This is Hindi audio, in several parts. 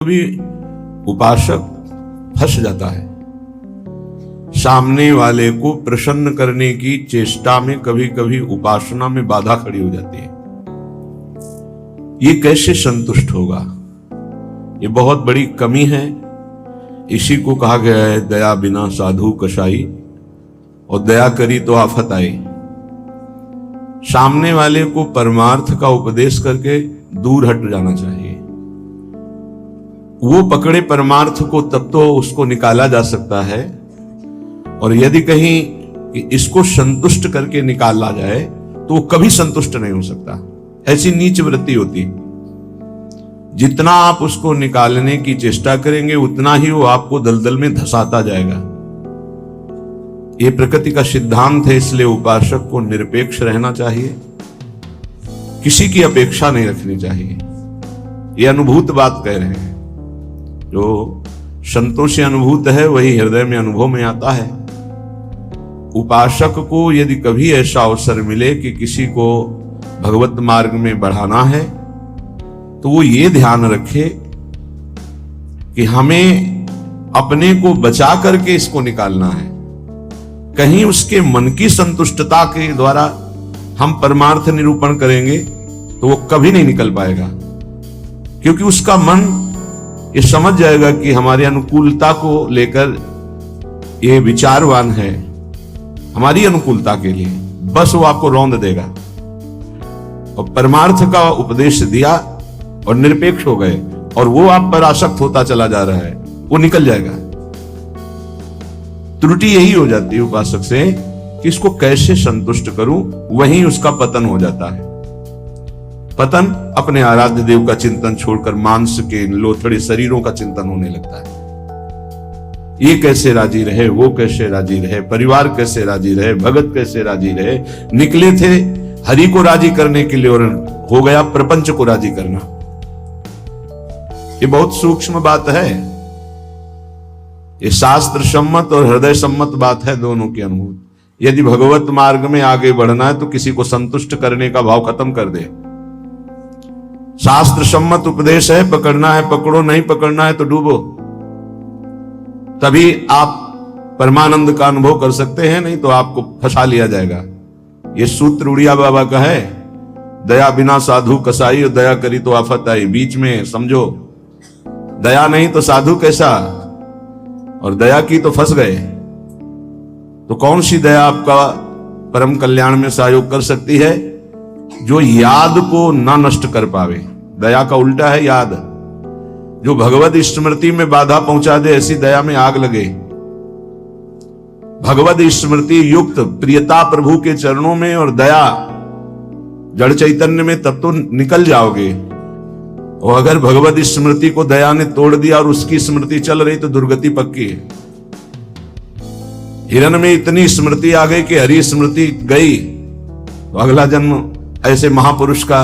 भी उपासक फंस जाता है। सामने वाले को प्रसन्न करने की चेष्टा में कभी कभी उपासना में बाधा खड़ी हो जाती है। ये कैसे संतुष्ट होगा? ये बहुत बड़ी कमी है। इसी को कहा गया है दया बिना साधु कसाई, और दया करी तो आफत आई। सामने वाले को परमार्थ का उपदेश करके दूर हट जाना चाहिए। वो पकड़े परमार्थ को तब तो उसको निकाला जा सकता है, और यदि कहीं कि इसको संतुष्ट करके निकाला जाए तो वो कभी संतुष्ट नहीं हो सकता। ऐसी नीच वृत्ति होती। जितना आप उसको निकालने की चेष्टा करेंगे उतना ही वो आपको दलदल में धंसाता जाएगा। ये प्रकृति का सिद्धांत है। इसलिए उपासक को निरपेक्ष रहना चाहिए, किसी की अपेक्षा नहीं रखनी चाहिए। ये अनुभूत बात कह रहे हैं। जो संतों से अनुभूत है वही हृदय में अनुभव में आता है। उपासक को यदि कभी ऐसा अवसर मिले कि किसी को भगवत मार्ग में बढ़ाना है तो वो ये ध्यान रखे कि हमें अपने को बचा करके इसको निकालना है। कहीं उसके मन की संतुष्टता के द्वारा हम परमार्थ निरूपण करेंगे तो वो कभी नहीं निकल पाएगा, क्योंकि उसका मन ये समझ जाएगा कि हमारी अनुकूलता को लेकर ये विचारवान है, हमारी अनुकूलता के लिए, बस वो आपको रौंद देगा। और परमार्थ का उपदेश दिया और निरपेक्ष हो गए और वो आप पर आसक्त होता चला जा रहा है, वो निकल जाएगा। त्रुटि यही हो जाती है उपासक से कि इसको कैसे संतुष्ट करूं, वहीं उसका पतन हो जाता है। पतन अपने आराध्य देव का चिंतन छोड़कर मांस के लोथड़े शरीरों का चिंतन होने लगता है। ये कैसे राजी रहे, वो कैसे राजी रहे, परिवार कैसे राजी रहे, भगत कैसे राजी रहे। निकले थे हरि को राजी करने के लिए और हो गया प्रपंच को राजी करना। ये बहुत सूक्ष्म बात है। ये शास्त्र सम्मत और हृदय सम्मत बात है, दोनों की अनुभूति। यदि भगवत मार्ग में आगे बढ़ना है तो किसी को संतुष्ट करने का भाव खत्म कर दे। शास्त्र सम्मत उपदेश है, पकड़ना है पकड़ो, नहीं पकड़ना है तो डूबो। तभी आप परमानंद का अनुभव कर सकते हैं, नहीं तो आपको फंसा लिया जाएगा। ये सूत्र उड़िया बाबा का है, दया बिना साधु कसाई और दया करी तो आफत आई। बीच में समझो, दया नहीं तो साधु कैसा, और दया की तो फंस गए। तो कौन सी दया आपका परम कल्याण में सहयोग कर सकती है? जो याद को ना नष्ट कर पावे। दया का उल्टा है याद। जो भगवत स्मृति में बाधा पहुंचा दे, ऐसी दया में आग लगे। भगवत स्मृति युक्त प्रियता प्रभु के चरणों में और दया जड़ चैतन्य में, तब तो निकल जाओगे। और अगर भगवत स्मृति को दया ने तोड़ दिया और उसकी स्मृति चल रही तो दुर्गति पक्की है। हिरण में इतनी स्मृति आ गई कि हरि स्मृति गई तो अगला जन्म ऐसे महापुरुष का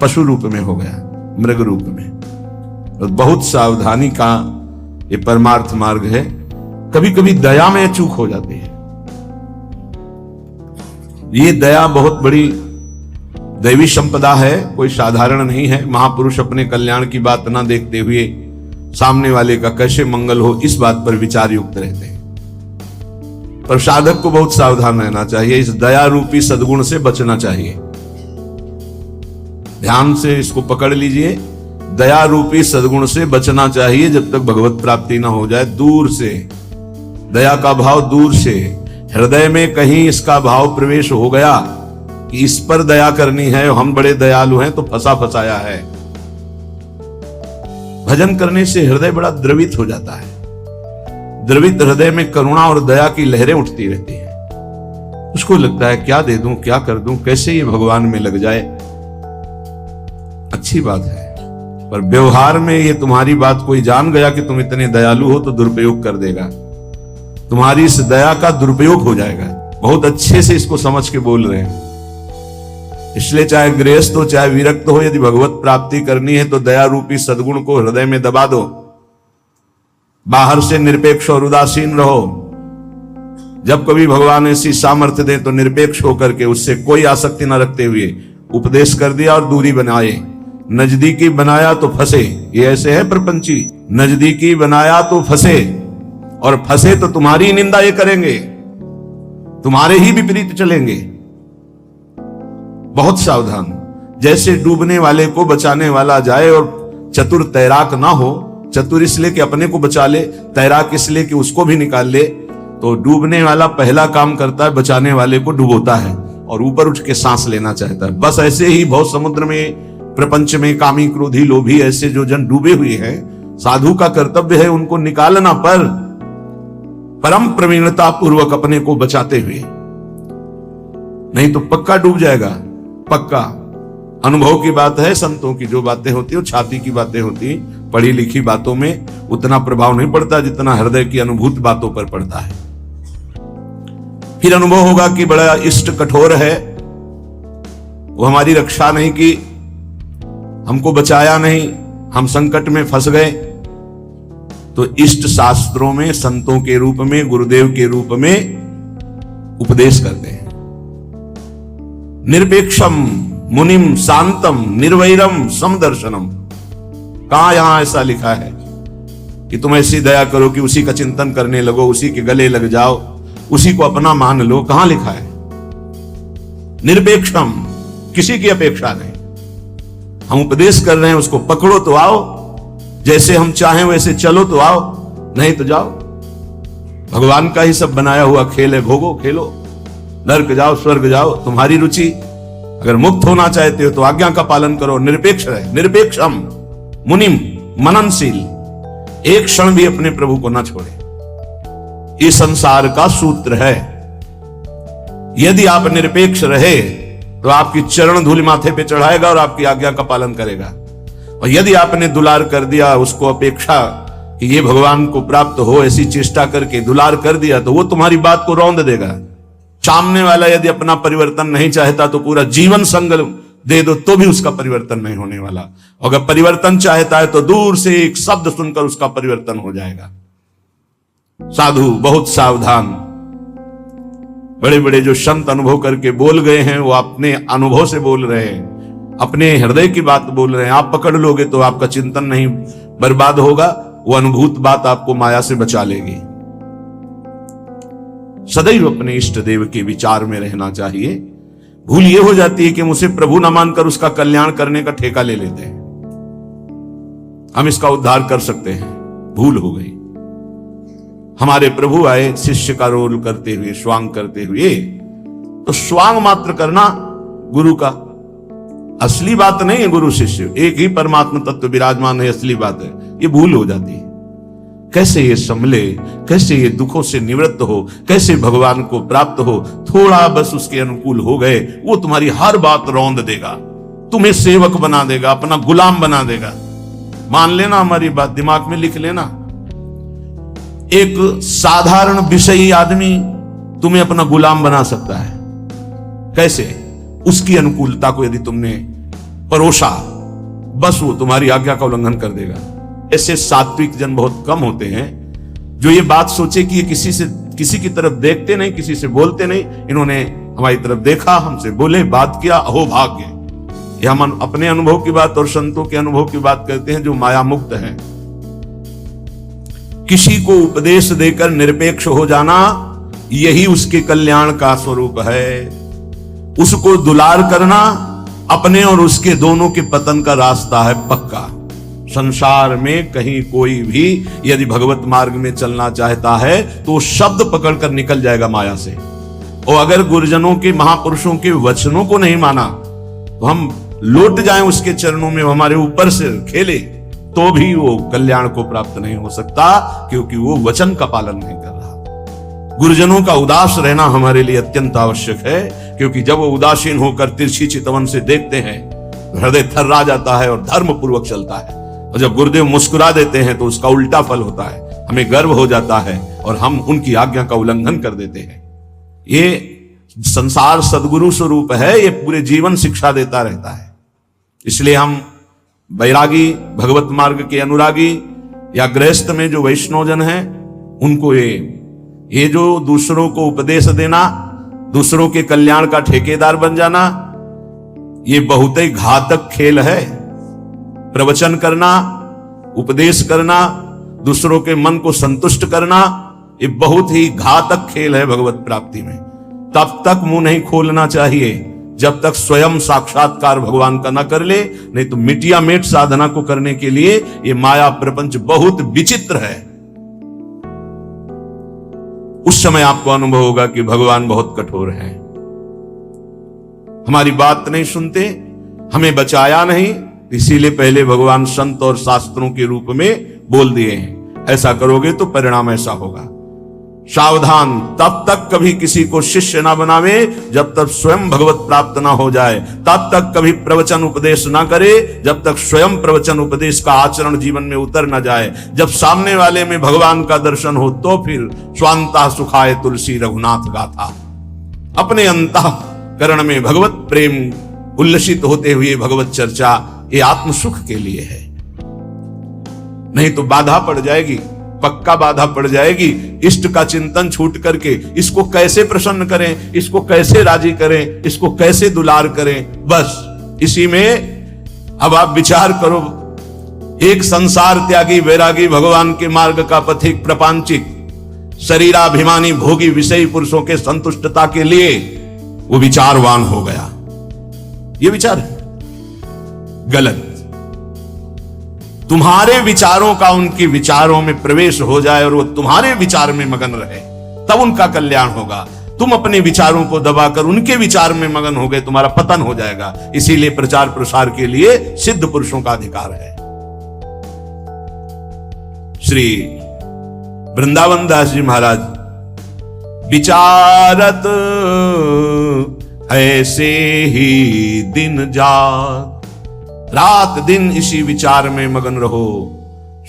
पशु रूप में हो गया, मृग रूप में। तो बहुत सावधानी का ये परमार्थ मार्ग है। कभी कभी दया में चूक हो जाती है। ये दया बहुत बड़ी दैवी संपदा है, कोई साधारण नहीं है। महापुरुष अपने कल्याण की बात ना देखते हुए सामने वाले का कैसे मंगल हो, इस बात पर विचार युक्त रहते हैं। पर साधक को बहुत सावधान रहना चाहिए। इस दया रूपी सद्गुण से बचना चाहिए। ध्यान से इसको पकड़ लीजिए। दया रूपी सद्गुण से बचना चाहिए जब तक भगवत प्राप्ति ना हो जाए। दूर से दया का भाव, दूर से हृदय में कहीं इसका भाव प्रवेश हो गया कि इस पर दया करनी है, हम बड़े दयालु हैं, तो फंसा फंसाया है। भजन करने से हृदय बड़ा द्रवित हो जाता है। द्रवित हृदय में करुणा और दया की लहरें उठती रहती है। उसको लगता है क्या दे दूं, क्या कर दूं, कैसे ये भगवान में लग जाए। अच्छी बात है, पर व्यवहार में ये तुम्हारी बात कोई जान गया कि तुम इतने दयालु हो तो दुरुपयोग कर देगा। तुम्हारी इस दया का दुरुपयोग हो जाएगा। बहुत अच्छे से इसको समझ के बोल रहे हैं। इसलिए चाहे गृहस्थ हो चाहे विरक्त हो, यदि भगवत प्राप्ति करनी है तो दया रूपी सद्गुण को हृदय में दबा दो। बाहर से निरपेक्ष और उदासीन रहो। जब कभी भगवान ऐसी सामर्थ्य दे तो निरपेक्ष होकर के उससे कोई आसक्ति न रखते हुए उपदेश कर दिया और दूरी बनाए। नजदीकी बनाया तो फंसे, ये ऐसे है प्रपंची। नजदीकी बनाया तो फंसे, और फंसे तो तुम्हारी निंदा ये करेंगे, तुम्हारे ही विपरीत चलेंगे। बहुत सावधान। जैसे डूबने वाले को बचाने वाला जाए और चतुर तैराक ना हो, चतुर इसलिए कि अपने को बचा ले, तैराक इसलिए कि उसको भी निकाल ले, तो डूबने वाला पहला काम करता है बचाने वाले को डुबोता है और ऊपर उठ के सांस लेना चाहता है। बस ऐसे ही बहुत समुद्र में, प्रपंच में कामी क्रोधी लोभी ऐसे जो जन डूबे हुए हैं, साधु का कर्तव्य है उनको निकालना, पर परम प्रवीणता पूर्वक अपने को बचाते हुए, नहीं तो पक्का डूब जाएगा। पक्का अनुभव की बात है। संतों की जो बातें होती है छाती की बातें होती, पढ़ी लिखी बातों में उतना प्रभाव नहीं पड़ता जितना हृदय की अनुभूत बातों पर पड़ता है। फिर अनुभव होगा कि बड़ा इष्ट कठोर है, वो हमारी रक्षा नहीं की, हमको बचाया नहीं, हम संकट में फंस गए। तो इष्ट शास्त्रों में संतों के रूप में, गुरुदेव के रूप में उपदेश करते हैं। निरपेक्षम मुनिम शांतम निर्वैरम समदर्शनम। कहां यहां ऐसा लिखा है कि तुम ऐसी दया करो कि उसी का चिंतन करने लगो, उसी के गले लग जाओ, उसी को अपना मान लो? कहां लिखा है? निरपेक्षम, किसी की अपेक्षा नहीं। हम उपदेश कर रहे हैं, उसको पकड़ो तो आओ, जैसे हम चाहें वैसे चलो तो आओ, नहीं तो जाओ। भगवान का ही सब बनाया हुआ खेल है, भोगो खेलो, नर्क जाओ स्वर्ग जाओ, तुम्हारी रुचि। अगर मुक्त होना चाहते हो तो आज्ञा का पालन करो, निरपेक्ष रहे। निरपेक्षम मुनिम, मननशील, एक क्षण भी अपने प्रभु को ना छोड़े। इस संसार का सूत्र है। यदि आप निरपेक्ष रहे तो आपकी चरण धूलि माथे पे चढ़ाएगा और आपकी आज्ञा का पालन करेगा। और यदि आपने दुलार कर दिया, उसको अपेक्षा कि ये भगवान को प्राप्त हो, ऐसी चेष्टा करके दुलार कर दिया, तो वो तुम्हारी बात को रौंद देगा। सामने वाला यदि अपना परिवर्तन नहीं चाहता तो पूरा जीवन संग दे दो तो भी उसका परिवर्तन नहीं होने वाला। अगर परिवर्तन चाहता है तो दूर से एक शब्द सुनकर उसका परिवर्तन हो जाएगा। साधु बहुत सावधान। बड़े बड़े जो संत अनुभव करके बोल गए हैं, वो अपने अनुभव से बोल रहे हैं, अपने हृदय की बात बोल रहे हैं। आप पकड़ लोगे तो आपका चिंतन नहीं बर्बाद होगा, वो अनुभूत बात आपको माया से बचा लेगी। सदैव अपने इष्ट देव के विचार में रहना चाहिए। भूल ये हो जाती है कि मुझे प्रभु न मानकर उसका कल्याण करने का ठेका ले लेते हैं, हम इसका उद्धार कर सकते हैं। भूल हो गई। हमारे प्रभु आए शिष्य का रोल करते हुए, स्वांग करते हुए, तो स्वांग मात्र करना गुरु का असली बात नहीं है। गुरु शिष्य एक ही परमात्मा तत्व विराजमान है, असली बात है। ये भूल हो जाती है। कैसे ये संभले, कैसे ये दुखों से निवृत्त हो, कैसे भगवान को प्राप्त हो। थोड़ा बस उसके अनुकूल हो गए, वो तुम्हारी हर बात रौंद देगा, तुम्हें सेवक बना देगा, अपना गुलाम बना देगा। मान लेना, हमारी बात दिमाग में लिख लेना। एक साधारण विषयी आदमी तुम्हें अपना गुलाम बना सकता है। कैसे? उसकी अनुकूलता को यदि तुमने परोसा, बस वो तुम्हारी आज्ञा का उल्लंघन कर देगा। ऐसे सात्विक जन बहुत कम होते हैं जो ये बात सोचे कि ये किसी की तरफ देखते नहीं, किसी से बोलते नहीं। इन्होंने हमारी तरफ देखा, हमसे बोले, बात किया, अहो भाग्य। ये हम अपने अनुभव की बात और संतों के अनुभव की बात करते हैं जो माया मुक्त हैं। किसी को उपदेश देकर निरपेक्ष हो जाना, यही उसके कल्याण का स्वरूप है। उसको दुलार करना अपने और उसके दोनों के पतन का रास्ता है पक्का। संसार में कहीं कोई भी यदि भगवत मार्ग में चलना चाहता है तो शब्द पकड़कर निकल जाएगा माया से। और अगर गुरुजनों के, महापुरुषों के वचनों को नहीं माना तो हम लौट जाएं उसके चरणों में, हमारे ऊपर से खेले, तो भी वो कल्याण को प्राप्त नहीं हो सकता, क्योंकि वो वचन का पालन नहीं कर रहा। गुरुजनों का उदास रहना हमारे लिए अत्यंत आवश्यक है, क्योंकि जब वो उदासीन होकर तिरछी चितवन से देखते हैं, हृदय थर्रा जाता है और धर्म पूर्वक चलता है। और जब गुरुदेव मुस्कुरा देते हैं तो उसका उल्टा फल होता है, हमें गर्व हो जाता है और हम उनकी आज्ञा का उल्लंघन कर देते हैं। ये संसार सदगुरु स्वरूप है, ये पूरे जीवन शिक्षा देता रहता है। इसलिए हम बैरागी, भगवत मार्ग के अनुरागी या गृहस्थ में जो वैष्णवजन हैं, उनको ये जो दूसरों को उपदेश देना, दूसरों के कल्याण का ठेकेदार बन जाना, ये बहुत ही घातक खेल है। प्रवचन करना, उपदेश करना, दूसरों के मन को संतुष्ट करना, ये बहुत ही घातक खेल है भगवत प्राप्ति में। तब तक मुंह नहीं खोलना चाहिए जब तक स्वयं साक्षात्कार भगवान का ना कर ले, नहीं तो मिटिया मेट साधना को करने के लिए ये माया प्रपंच बहुत विचित्र है। उस समय आपको अनुभव होगा कि भगवान बहुत कठोर है, हमारी बात नहीं सुनते, हमें बचाया नहीं, इसीलिए पहले भगवान संत और शास्त्रों के रूप में बोल दिए हैं, ऐसा करोगे तो परिणाम ऐसा होगा। सावधान, तब तक कभी किसी को शिष्य ना बनावे जब तक स्वयं भगवत प्राप्त ना हो जाए, तब तक कभी प्रवचन उपदेश ना करे जब तक स्वयं प्रवचन उपदेश का आचरण जीवन में उतर ना जाए। जब सामने वाले में भगवान का दर्शन हो तो फिर स्वांता सुखाय तुलसी रघुनाथ गाथा, अपने अंतःकरण में भगवत प्रेम उल्लसित होते हुए भगवत चर्चा, ये आत्म सुख के लिए है। नहीं तो बाधा पड़ जाएगी, पक्का बाधा पड़ जाएगी। इष्ट का चिंतन छूट करके इसको कैसे प्रसन्न करें, इसको कैसे राजी करें, इसको कैसे दुलार करें, बस इसी में अब आप विचार करो। एक संसार त्यागी वैरागी भगवान के मार्ग का पथिक प्रपंचिक शरीराभिमानी भोगी विषयी पुरुषों के संतुष्टता के लिए वो विचारवान हो गया। ये विचार है गलत। तुम्हारे विचारों का उनके विचारों में प्रवेश हो जाए और वो तुम्हारे विचार में मगन रहे, तब उनका कल्याण होगा। तुम अपने विचारों को दबाकर उनके विचार में मगन हो गए, तुम्हारा पतन हो जाएगा। इसीलिए प्रचार प्रसार के लिए सिद्ध पुरुषों का अधिकार है। श्री वृंदावन दास जी महाराज विचारत ऐसे ही दिन जात, रात दिन इसी विचार में मगन रहो।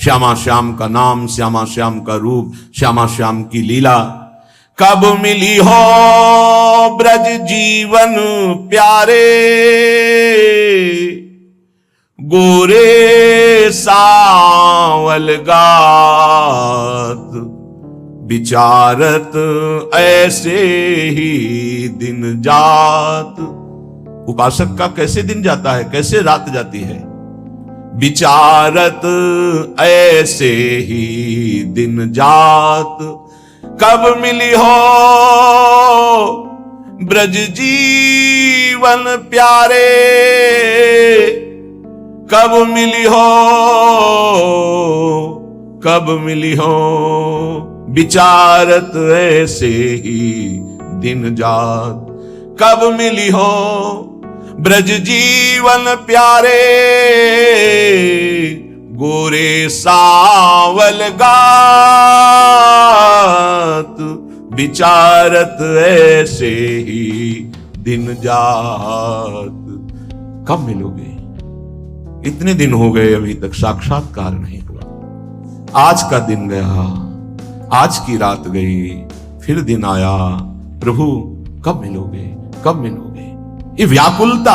श्यामा श्याम का नाम, श्यामा श्याम का रूप, श्यामा श्याम की लीला। कब मिली हो ब्रज जीवन प्यारे, गोरे सावल गात, विचारत ऐसे ही दिन जात। उपासक का कैसे दिन जाता है, कैसे रात जाती है। विचारत ऐसे ही दिन जात, कब मिली हो ब्रज जीवन प्यारे, कब मिली हो, कब मिली हो, विचारत ऐसे ही दिन जात, कब मिली हो ब्रज जीवन प्यारे, गोरे सावल गात, विचारत ऐसे ही दिन जात। कब मिलोगे? इतने दिन हो गए अभी तक साक्षात्कार नहीं हुआ। आज का दिन गया, आज की रात गई, फिर दिन आया, प्रभु कब मिलोगे, कब मिलोगे। ये व्याकुलता,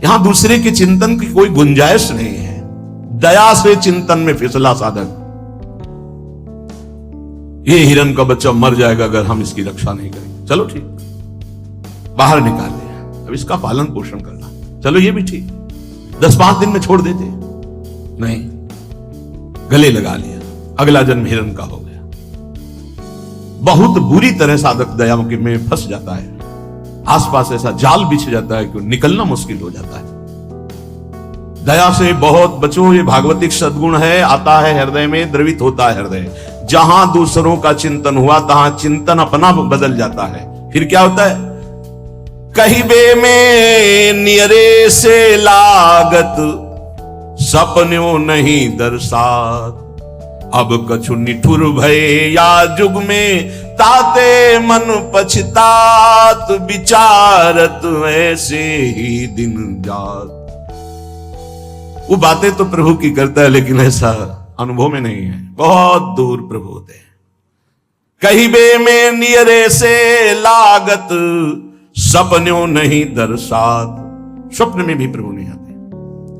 यहां दूसरे के चिंतन की कोई गुंजाइश नहीं है। दया से चिंतन में फिसला साधक, ये हिरण का बच्चा मर जाएगा अगर हम इसकी रक्षा नहीं करेंगे, चलो ठीक, बाहर निकाल लिया, अब इसका पालन पोषण करना, चलो ये भी ठीक, 10-5 दिन में छोड़ देते, नहीं, गले लगा लिया, अगला जन्म हिरण का हो गया। बहुत बुरी तरह साधक दया में फंस जाता है, आसपास ऐसा जाल बिछ जाता है कि निकलना मुश्किल हो जाता है। दया से बहुत बचो, ये भागवतिक सद्गुण है, आता है हृदय में, द्रवित होता है हृदय। जहां दूसरों का चिंतन हुआ तहां चिंतन अपना बदल जाता है। फिर क्या होता है, कहिबे में नियरे से लागत, सपनों नहीं दर्शात, अब कछु निठुर भय या जुग में, ताते मन पछतात, विचारत ऐसे ही दिन जात। वो बातें तो प्रभु की करता है, लेकिन ऐसा अनुभव में नहीं है, बहुत दूर प्रभु होते हैं। कहिबे में नियरे से लागत, सपनों नहीं दर्शात। स्वप्न में भी प्रभु नहीं आते।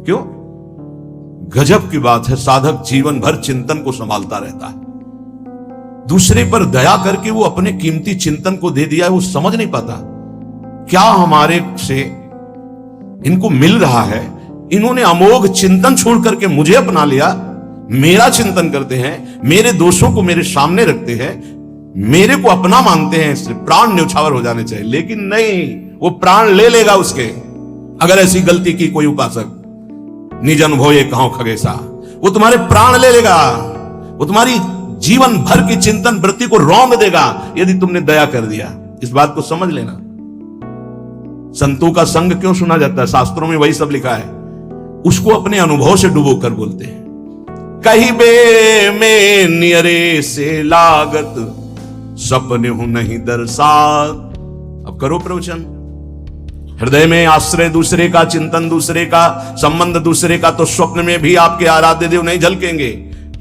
क्यों? गजब की बात है, साधक जीवन भर चिंतन को संभालता रहता है, दूसरे पर दया करके वो अपने कीमती चिंतन को दे दिया है, वो समझ नहीं पाता क्या हमारे से इनको मिल रहा है, इन्होंने अमोघ चिंतन छोड़ करके मुझे अपना लिया, मेरा चिंतन करते हैं, मेरे दोषों को मेरे सामने रखते हैं, मेरे को अपना मानते हैं, इससे प्राण न्यौछावर हो जाने चाहिए। लेकिन नहीं, वो प्राण ले लेगा उसके, अगर ऐसी गलती की कोई उपासक। निजन भोये कहो खगेसा, वो तुम्हारे प्राण ले लेगा, वो तुम्हारी जीवन भर की चिंतन वृत्ति को रौंद देगा यदि तुमने दया कर दिया। इस बात को समझ लेना। संतों का संग क्यों सुना जाता है? शास्त्रों में वही सब लिखा है। उसको अपने अनुभव से डुबो कर बोलते हैं। कही बे में नियरे से लागत, सपने हूं नहीं दरसात। अब करो प्रवचन। हृदय में आश्रय दूसरे का, चिंतन दूसरे का, संबंध दूसरे का, तो स्वप्न में भी आपके आराध्य देव नहीं झलकेंगे।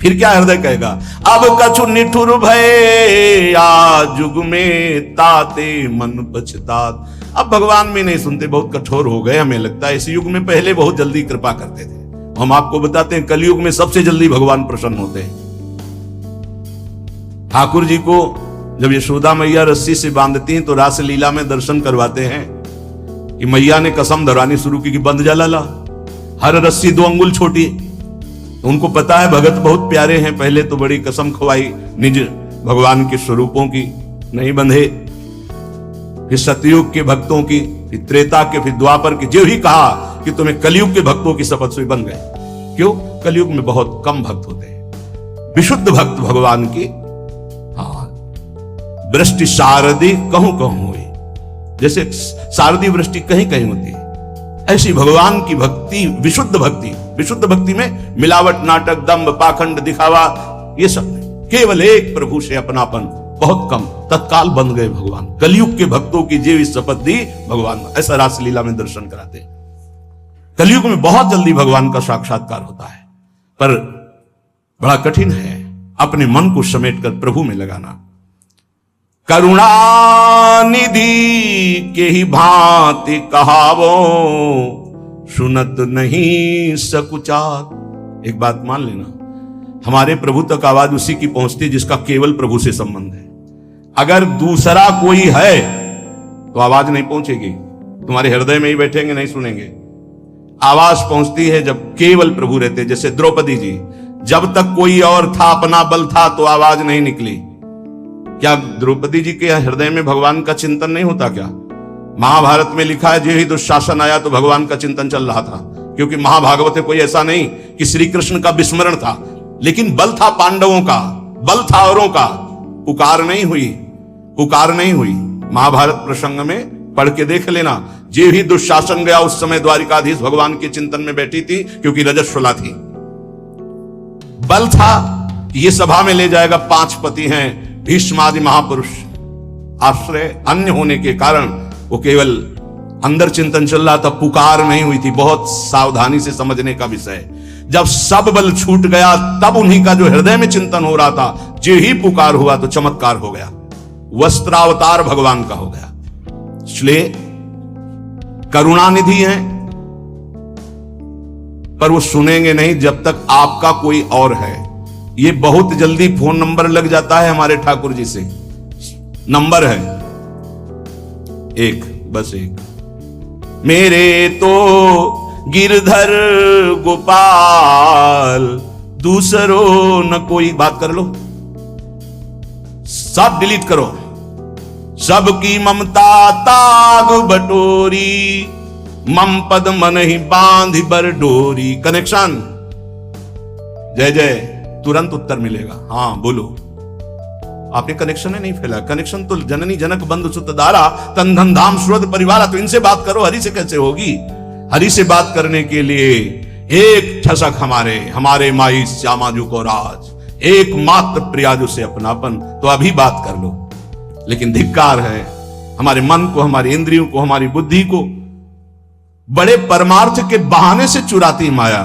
फिर क्या हृदय कहेगा? अब कछु निठुर भय आ जुग में ताते मन पछतात। अब भगवान भी नहीं सुनते, बहुत कठोर हो गए। हमें लगता है इस युग में पहले बहुत जल्दी कृपा करते थे। हम आपको बताते हैं कलयुग में सबसे जल्दी भगवान प्रसन्न होते हैं। ठाकुर जी को जब यशोदा मैया रस्सी से बांधती हैं तो रास लीला में दर्शन करवाते हैं कि मैया ने कसम धरानी शुरू की कि बंध जा लाला, हर रस्सी 2 अंगुल छोटी। तो उनको पता है भगत बहुत प्यारे हैं, पहले तो बड़ी कसम खवाई निज भगवान के स्वरूपों की, नहीं बंधे। फिर सतयुग के भक्तों की, फिर त्रेता के, फिर द्वापर की, जो ही कहा कि तुम्हें कलयुग के भक्तों की शपथ से बन गए। क्यों? कलयुग में बहुत कम भक्त होते हैं, विशुद्ध भक्त भगवान की। हाँ, वृष्टि शारदी कहूं कहूं हुई, जैसे शारदी वृष्टि कहीं कहीं होती है, ऐसी भगवान की भक्ति, विशुद्ध भक्ति। विशुद्ध भक्ति में मिलावट, नाटक, दंभ, पाखंड, दिखावा, ये सब नहीं। केवल एक प्रभु से अपनापन, बहुत कम, तत्काल बन गए भगवान। कलयुग के भक्तों की जीव शपथ दी भगवान, ऐसा रासलीला में दर्शन कराते हैं। कलयुग में बहुत जल्दी भगवान का साक्षात्कार होता है, पर बड़ा कठिन है अपने मन को समेटकर प्रभु में लगाना। करुणा निधि के ही भांति कहावो, सुनत नहीं सकुचात। एक बात मान लेना, हमारे प्रभु तक आवाज उसी की पहुंचती है जिसका केवल प्रभु से संबंध है। अगर दूसरा कोई है तो आवाज नहीं पहुंचेगी, तुम्हारे हृदय में ही बैठेंगे, नहीं सुनेंगे। आवाज पहुंचती है जब केवल प्रभु रहते। जैसे द्रौपदी जी, जब तक कोई और था, अपना बल था, तो आवाज नहीं निकली। क्या द्रौपदी जी के हृदय में भगवान का चिंतन नहीं होता क्या? महाभारत में लिखा है, जो ही दुशासन आया तो भगवान का चिंतन चल रहा था, क्योंकि महाभागवत में कोई ऐसा नहीं कि श्री कृष्ण का विस्मरण था, लेकिन बल था पांडवों का, बल था औरों का। पुकार नहीं हुई, पुकार नहीं हुई। महाभारत प्रसंग में पढ़ के देख लेना। जे ही दुशासन गया उस समय द्वारिकाधीश भगवान के चिंतन में बैठी थी, क्योंकि रजस्वला थी। बल था, ये सभा में ले जाएगा। 5 पति हैं, भीष्मादि महापुरुष, आश्रय अन्य होने के कारण वो केवल अंदर चिंतन चल रहा था, पुकार नहीं हुई थी। बहुत सावधानी से समझने का विषय। जब सब बल छूट गया तब उन्हीं का जो हृदय में चिंतन हो रहा था, जो ही पुकार हुआ तो चमत्कार हो गया, वस्त्रावतार भगवान का हो गया। इसलिए करुणानिधि हैं, पर वो सुनेंगे नहीं जब तक आपका कोई और है। ये बहुत जल्दी फोन नंबर लग जाता है हमारे ठाकुर जी से। नंबर है एक, बस एक। मेरे तो गिरधर गोपाल, दूसरों न कोई। बात कर लो, सब डिलीट करो। सबकी ममता ताग बटोरी, मम पद मन ही बांध बर डोरी। कनेक्शन, जय जय, तुरंत उत्तर मिलेगा। हाँ बोलो। आपने कनेक्शन ही नहीं फैला। कनेक्शन तो जननी जनक बंधु सुत दारा, तन धन धाम सुरत परिवारा। तो इनसे बात करो, हरि से कैसे होगी? हरि से बात करने के लिए एक ठसक हमारे माई श्यामाजू को राज, एकमात्र प्रियाजू से अपनापन। तो अभी बात कर लो। लेकिन धिक्कार है हमारे मन को, हमारी इंद्रियों को, हमारी बुद्धि को बड़े परमार्थ के बहाने से चुराती माया।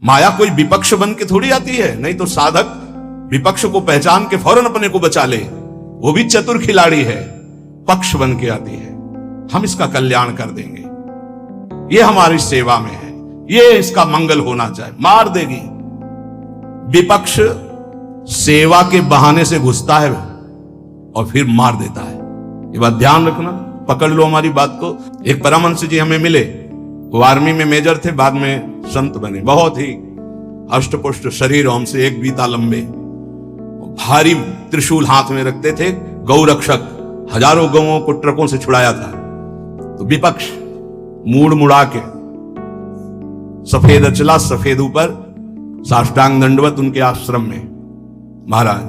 माया कोई विपक्ष बन के थोड़ी आती है। नहीं तो साधक विपक्ष को पहचान के फौरन अपने को बचा ले, वो भी चतुर खिलाड़ी है। पक्ष बन के आती है, हम इसका कल्याण कर देंगे, ये हमारी सेवा में है, ये इसका मंगल होना चाहिए। मार देगी। विपक्ष सेवा के बहाने से घुसता है और फिर मार देता है। ये बात ध्यान रखना, पकड़ लो हमारी बात को। एक परमहंस जी हमें मिले, वो आर्मी में मेजर थे, बाद में संत बने। बहुत ही अष्टपुष्ट शरीर, हमसे एक बीता लंबे, भारी त्रिशूल हाथ में रखते थे, गौ रक्षक, हजारों गौओं को ट्रकों से छुड़ाया था। तो विपक्ष मूड़ मुड़ा के, सफेद अचला सफेद ऊपर, साष्टांग दंडवत उनके आश्रम में। महाराज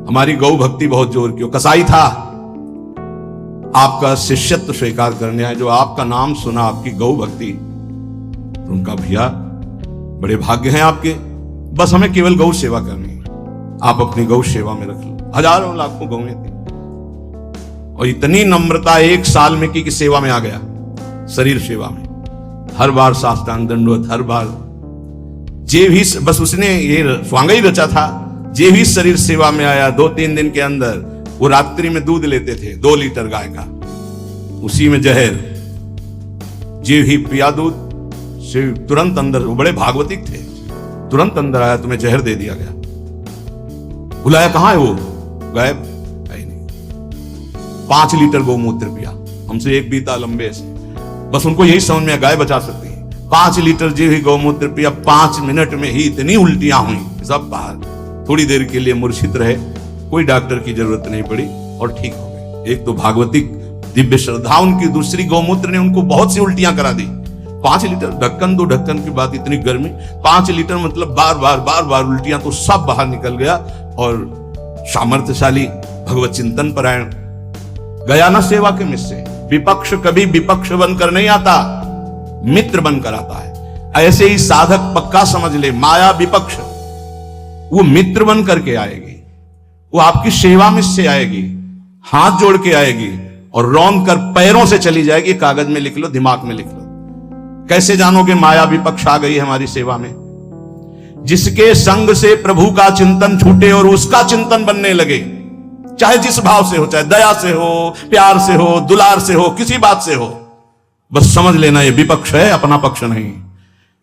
हमारी गौ भक्ति बहुत जोर की, कसाई था, आपका शिष्यत्व स्वीकार करने आए, जो आपका नाम सुना, आपकी गौ भक्ति, तो उनका भैया बड़े भाग्य हैं आपके, बस हमें केवल गौ सेवा करनी है, आप अपनी गौ सेवा में रख लो। हजारों लाखों गौएं थी, और इतनी नम्रता, 1 साल में की सेवा में आ गया, शरीर सेवा में, हर बार साष्टांग दंडवत, हर बार जे भी, बस उसने ये स्वांग ही रचा था, जे भी शरीर सेवा में आया 2-3 दिन के अंदर, वो रात्रि में दूध लेते थे 2 लीटर गाय का, उसी में जहर, जे भी पिया दूध से तुरंत अंदर, वो बड़े भागवतिक थे, तुरंत अंदर आया, तुम्हें जहर दे दिया गया। बुलाया, कहां है वो, गायब, है नहीं। 5 लीटर गौमूत्र पिया, हमसे एक बीता लंबे से, बस उनको यही समझ में, गाय बचा सकती है। 5 लीटर जो ही गौमूत्र पिया, 5 मिनट में ही इतनी उल्टियां हुई, सब बाहर। थोड़ी देर के लिए मूर्छित रहे, कोई डॉक्टर की जरूरत नहीं पड़ी, और ठीक हो गए। एक तो भागवतिक दिव्य श्रद्धा उनकी, दूसरी गौमूत्र ने उनको बहुत सी उल्टियां करा दी। 5 लीटर, ढक्कन 2 ढक्कन की बात, इतनी गर्मी, 5 लीटर मतलब बार बार उल्टियां, तो सब बाहर निकल गया। और सामर्थ्यशाली भगवत चिंतन परायण गया ना सेवा के मिस्से। विपक्ष कभी विपक्ष बनकर नहीं आता, मित्र बनकर आता है। ऐसे ही साधक पक्का समझ ले, माया विपक्ष, वो मित्र बन करके आएगी, वो आपकी सेवा में से आएगी, हाथ जोड़ के आएगी, और रौंद कर पैरों से चली जाएगी। कागज में लिख लो, दिमाग में लिख लो। कैसे जानोगे माया विपक्ष आ गई है हमारी सेवा में? जिसके संग से प्रभु का चिंतन छूटे और उसका चिंतन बनने लगे, चाहे जिस भाव से हो, चाहे दया से हो, प्यार से हो, दुलार से हो, किसी बात से हो, बस समझ लेना ये विपक्ष है, अपना पक्ष नहीं।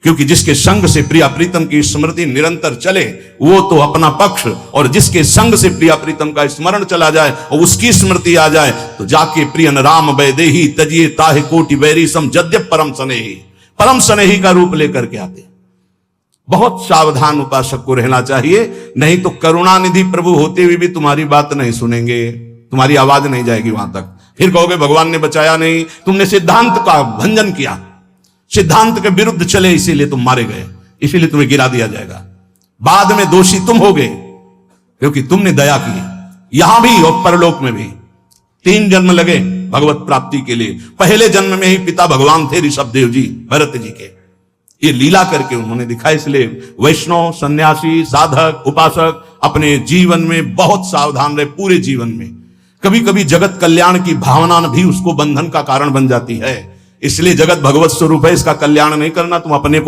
क्योंकि जिसके संग से प्रिया प्रीतम की स्मृति निरंतर चले, वो तो अपना पक्ष, और जिसके संग से प्रिया प्रीतम का स्मरण चला जाए और उसकी स्मृति आ जाए, तो जाके प्रियन राम वैदेही तजिए ताहे कोटि वैरी सम जद्यप परम स्नेही, परम स्नेही का रूप लेकर के आते। बहुत सावधान उपासक को रहना चाहिए, नहीं तो करुणानिधि प्रभु होते हुए भी तुम्हारी बात नहीं सुनेंगे, तुम्हारी आवाज नहीं जाएगी वहां तक। फिर कहोगे भगवान ने बचाया नहीं, तुमने सिद्धांत का भंजन किया, सिद्धांत के विरुद्ध चले, इसीलिए तुम मारे गए, इसीलिए तुम्हें गिरा दिया जाएगा। बाद में दोषी तुम होगे, क्योंकि तुमने दया की, यहां भी और परलोक में भी। 3 जन्म लगे भगवत प्राप्ति के लिए। पहले जन्म में ही पिता भगवान थे ऋषभ देव जी, भरत जी के। ये लीला करके उन्होंने दिखाया। इसलिए वैष्णव, सन्यासी, साधक, उपासक अपने जीवन में बहुत सावधान रहे। पूरे जीवन में कभी कभी जगत कल्याण की भावना भी उसको बंधन का कारण बन जाती है। इसलिए जगत भगवत स्वरूप है, इसका कल्याण नहीं करना, तुम अपने को